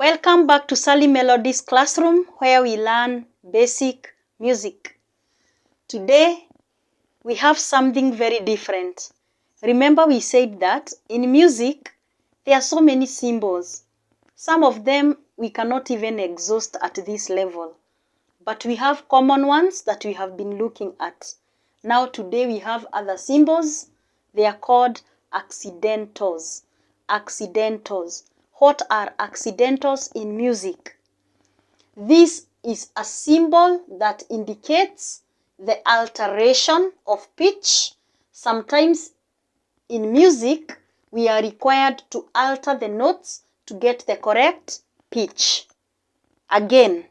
Welcome back to Sally Melodies classroom where we learn basic music. Today we have something very different. Remember we said that in music there are so many symbols. Some of them we cannot even exhaust at this level. But we have common ones that we have been looking at. Now today we have other symbols. They are called accidentals. Accidentals. What are accidentals in music? This is a symbol that indicates the alteration of pitch. Sometimes in music, we are required to alter the notes to get the correct pitch. Again,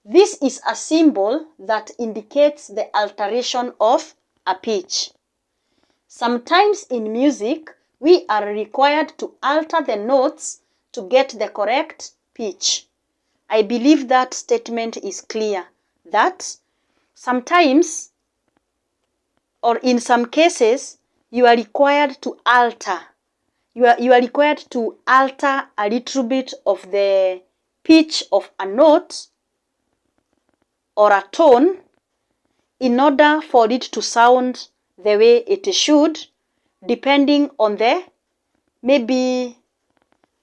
this is a symbol that indicates the alteration of a pitch. Sometimes in music, we are required to alter the notes to get the correct pitch. I believe that statement is clear, that sometimes or in some cases, you are required to alter. You are required to alter a little bit of the pitch of a note or a tone in order for it to sound the way it should, depending on the maybe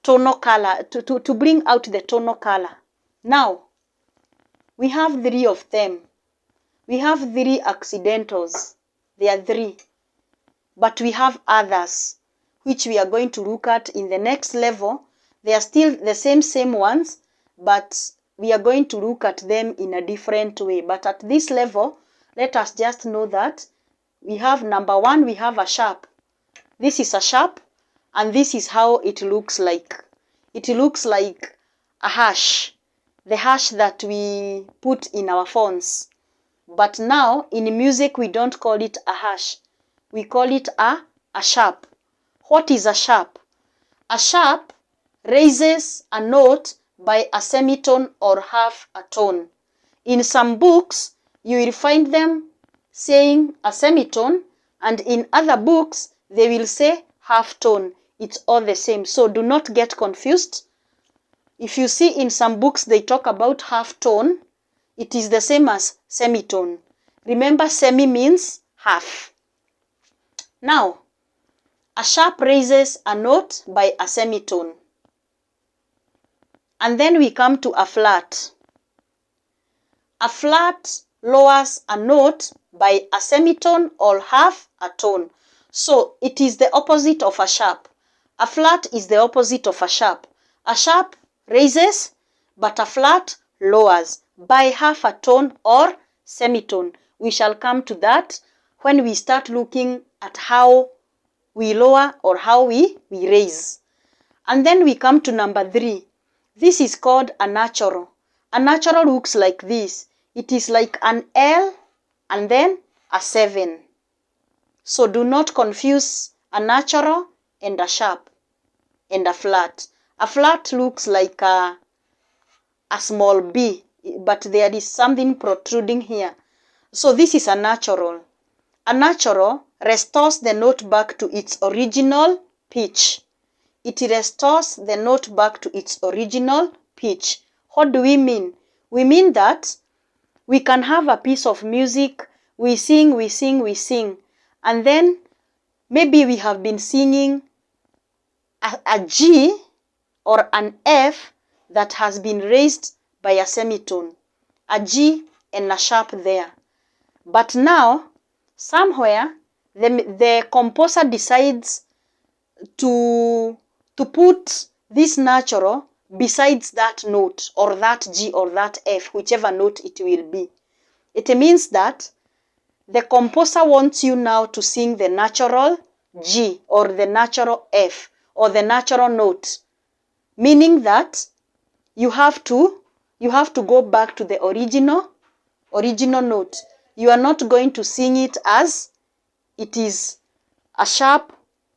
tonal color, to bring out the tonal color. Now, we have three of them. We have three accidentals. There are three. But we have others, which we are going to look at in the next level. They are still the same ones, but we are going to look at them in a different way. But at this level, let us just know that we have number one, we have a sharp. This is a sharp, and this is how it looks like. It looks like a hash, the hash that we put in our phones. But now, in music, we don't call it a hash. We call it a sharp. What is a sharp? A sharp raises a note by a semitone or half a tone. In some books, you will find them saying a semitone, and in other books, they will say half tone. It's all the same. So do not get confused. If you see in some books they talk about half tone, it is the same as semitone. Remember, semi means half. Now, a sharp raises a note by a semitone. And then we come to a flat. A flat lowers a note by a semitone or half a tone. So it is the opposite of a sharp. A flat is the opposite of a sharp. A sharp raises, but a flat lowers by half a tone or semitone. We shall come to that when we start looking at how we lower or how we raise. And then we come to number three. This is called a natural. A natural looks like this. It is like an L and then a 7. So do not confuse a natural and a sharp and a flat. A flat looks like a small b, but there is something protruding here. So this is a natural. A natural restores the note back to its original pitch. It restores the note back to its original pitch. What do we mean? We mean that we can have a piece of music, we sing, and then maybe we have been singing a G or an F that has been raised by a semitone, a G and a sharp there. But now, somewhere, the composer decides to put this natural besides that note or that G or that F, whichever note it will be. It means that the composer wants you now to sing the natural G or the natural F or the natural note, meaning that you have to go back to the original note. You are not going to sing it as it is a sharp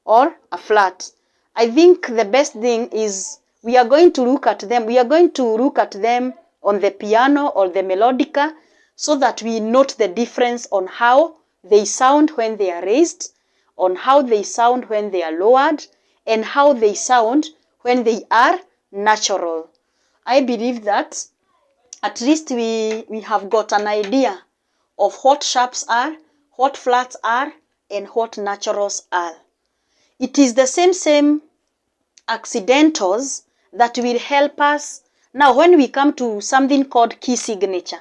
or a flat. I think the best thing is we are going to look at them. We are going to look at them on the piano or the melodica so that we note the difference on how they sound when they are raised, on how they sound when they are lowered, and how they sound when they are natural. I believe that at least we have got an idea of what sharps are, what flats are, and what naturals are. It is the same accidentals that will help us. Now, when we come to something called key signature,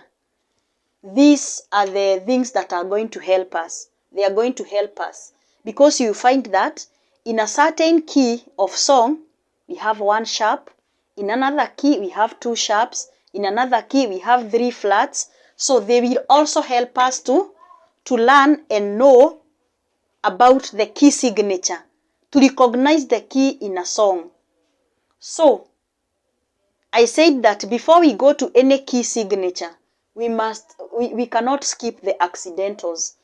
these are the things that are going to help us. They are going to help us because you find that in a certain key of song, we have one sharp. In another key, we have two sharps. In another key, we have three flats. So they will also help us to learn and know about the key signature, to recognize the key in a song. So I said that before we go to any key signature, we cannot skip the accidentals.